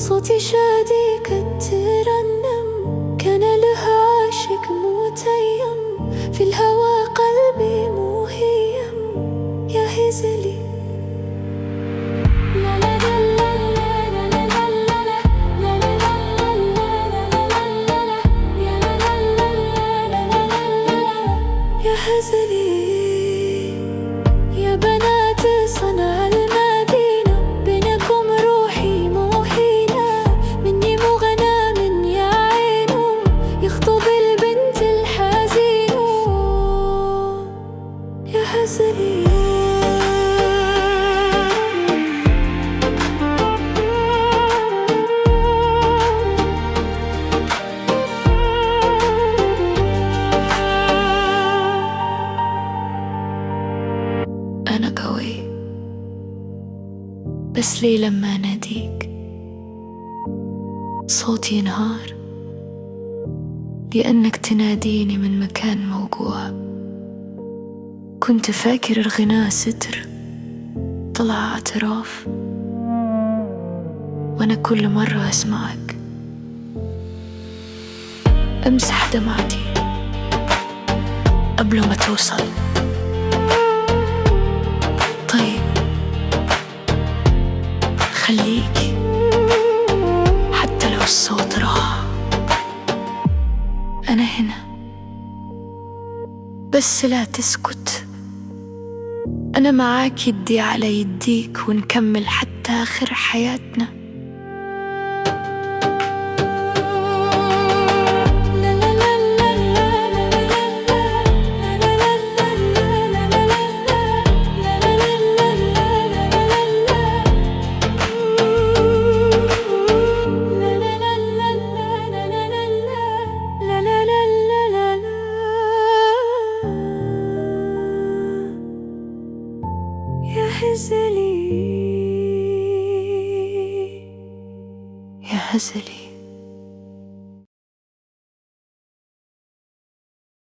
صوتي شادي كالترنم، كان لها عاشق متيم، في الهوى قلبي مهيم. يا هزلي يا هزلي، يا بنات صنع المدينة، بينكم روحي موهينة، مني مو غنام يا عينو، يخطب البنت الحزينو. يا هزلي أنا قوي، بس لي لما أناديك صوتي ينهار، لأنك تناديني من مكان موجوع. كنت فاكر الغناء ستر، طلع اعتراف، وأنا كل مرة أسمعك أمسح دمعتي قبل ما توصل. طيب خليكي حتى لو الصوت راح، أنا هنا، بس لا تسكت. أنا معاك يدي على يديك، ونكمل حتى آخر حياتنا. يا هزلي، يا هزلي.